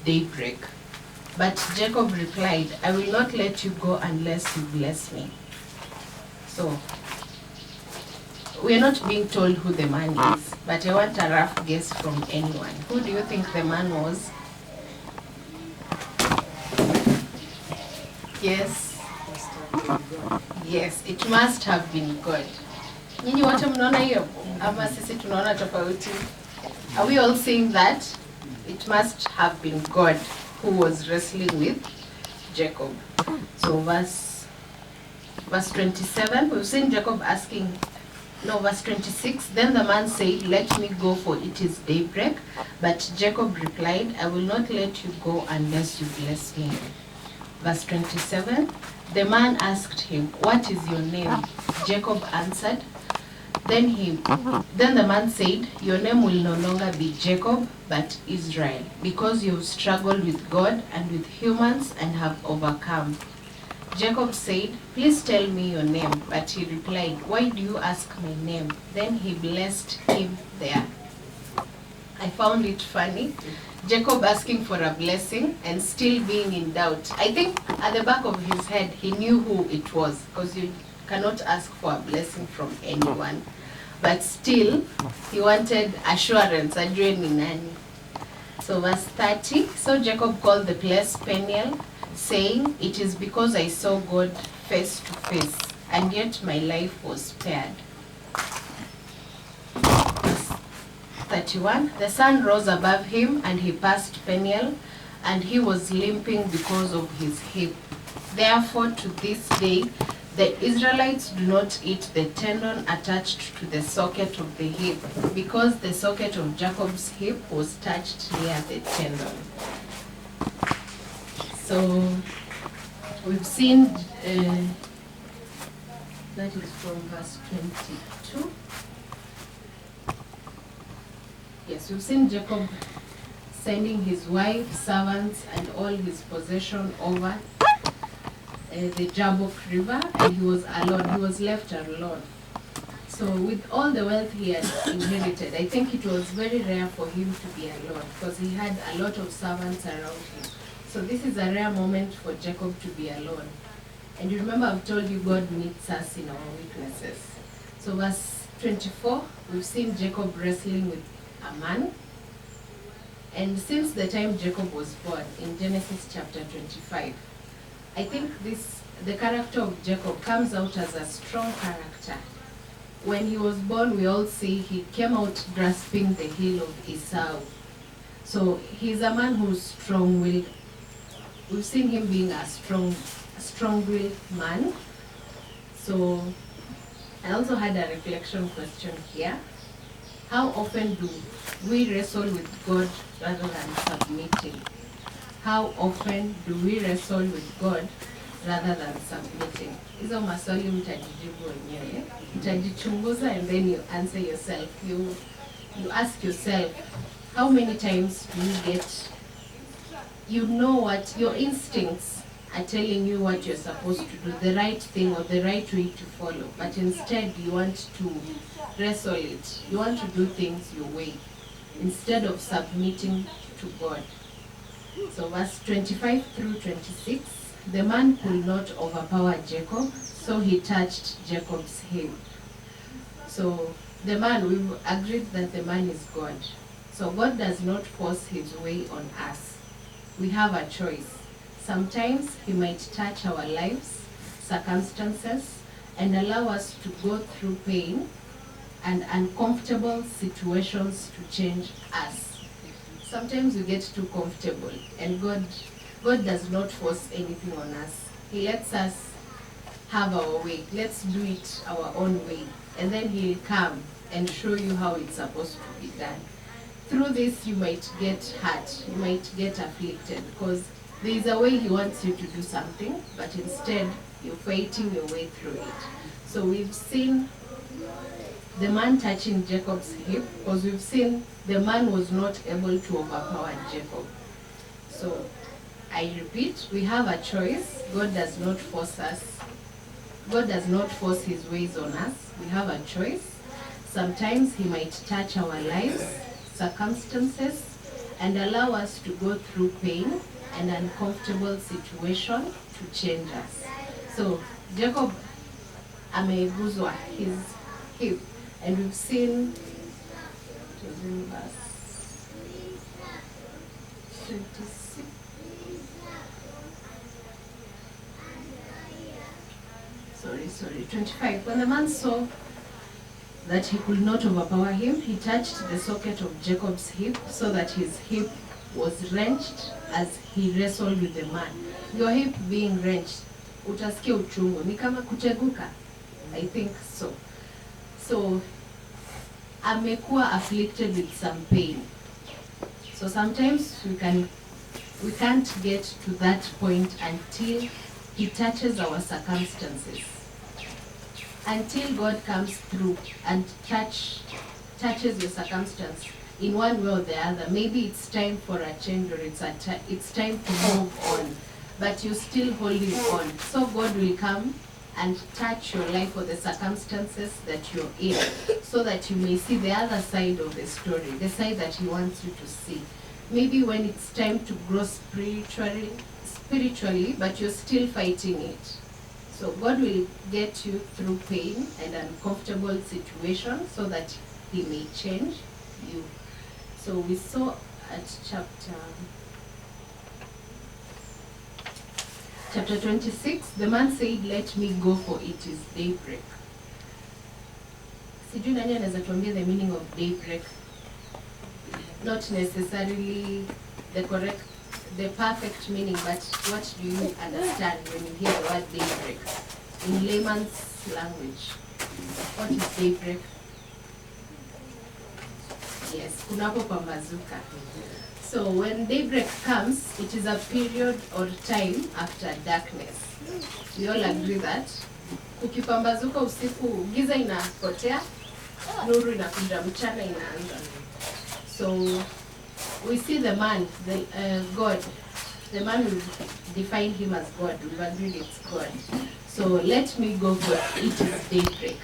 daybreak. But Jacob replied, I will not let you go unless you bless me. So, we are not being told who the man is, but I want a rough guess from anyone. Who do you think the man was? Yes. Yes, it must have been God. Nyinyi wote mnaona hiyo? Ama sisi tunaona tofauti? Are we all seeing that? It must have been God who was wrestling with Jacob. So verse 27, we've seen Jacob asking, no, verse 26, then the man said, let me go, for it is daybreak. But Jacob replied, I will not let you go unless you bless me. Verse 27, the man asked him, what is your name? Jacob answered. Then the man said, your name will no longer be Jacob, but Israel, because you have struggled with God and with humans and have overcome. Jacob said, please tell me your name. But he replied, why do you ask my name? Then he blessed him there. I found it funny. Jacob asking for a blessing and still being in doubt. I think at the back of his head, he knew who it was, because you cannot ask for a blessing from anyone. But still, he wanted assurance, ajue ni nani. So verse 30, so Jacob called the place Peniel, saying, it is because I saw God face to face, and yet my life was spared. Verse 31, the sun rose above him, and he passed Peniel, and he was limping because of his hip. Therefore, to this day, the Israelites do not eat the tendon attached to the socket of the hip, because the socket of Jacob's hip was touched near the tendon. So we've seen, that is from verse 22. Yes, we've seen Jacob sending his wife, servants, and all his possession over the Jabbok River, and he was alone. He was left alone. So with all the wealth he had inherited, I think it was very rare for him to be alone, because he had a lot of servants around him. So this is a rare moment for Jacob to be alone. And you remember I've told you God meets us in our weaknesses. So verse 24, we've seen Jacob wrestling with a man. And since the time Jacob was born, in Genesis chapter 25, I think the character of Jacob comes out as a strong character. When he was born, we all see he came out grasping the heel of Esau. So he's a man who's strong-willed. We've seen him being a strong-willed man. So I also had a reflection question here. How often do we wrestle with God rather than submitting? How often do we wrestle with God rather than submitting? Hizo maswali mtajijibu wenyewe. Mtajichunguza and then you answer yourself. You ask yourself, how many times do you get, you know what, your instincts are telling you what you're supposed to do, the right thing or the right way to follow, but instead you want to wrestle it. You want to do things your way instead of submitting to God. So verse 25 through 26, the man could not overpower Jacob, so he touched Jacob's hip. So the man, we've agreed that the man is God. So God does not force his way on us. We have a choice. Sometimes he might touch our lives, circumstances, and allow us to go through pain and uncomfortable situations to change us. Sometimes we get too comfortable, and God does not force anything on us. He lets us have our way. Let's do it our own way. And then he'll come and show you how it's supposed to be done. Through this, you might get hurt, you might get afflicted, because there is a way he wants you to do something, but instead, you're fighting your way through it. So we've seen the man touching Jacob's hip, because we've seen the man was not able to overpower Jacob. So I repeat, we have a choice. God does not force us. God does not force his ways on us. We have a choice. Sometimes he might touch our lives, circumstances, and allow us to go through pain and uncomfortable situation to change us. So Jacob ameguzwa his hip, and we've seen it was in verse 26. Sorry, 25. When the man saw that he could not overpower him, he touched the socket of Jacob's hip, so that his hip was wrenched as he wrestled with the man. Your hip being wrenched, utasikia uchungu, ni kama kuteguka. I think so. So, amekuwa afflicted with some pain. So sometimes we can't get to that point until he touches our circumstances. Until God comes through and touches your circumstance in one way or the other. Maybe it's time for a change, or it's time to move on, but you're still holding on. So God will come and touch your life or the circumstances that you're in, so that you may see the other side of the story, the side that He wants you to see. Maybe when it's time to grow spiritually, but you're still fighting it. So God will get you through pain and uncomfortable situations so that He may change you. So we saw at chapter 26, the man said, "Let me go, for it is daybreak." Sijui nani anaweza tuambia the meaning of daybreak? Not necessarily the perfect meaning, but what do you understand when you hear the word daybreak? In layman's language, what is daybreak? Yes, kunapo pambazuka. So when daybreak comes, it is a period or time after darkness. We all agree that kukipambazuka usiku, giza inapotea, nuru inakuja, mchana inaanza. So we see the man, God, the man will define him as God. We've agreed it's God. So let me go, for it is daybreak.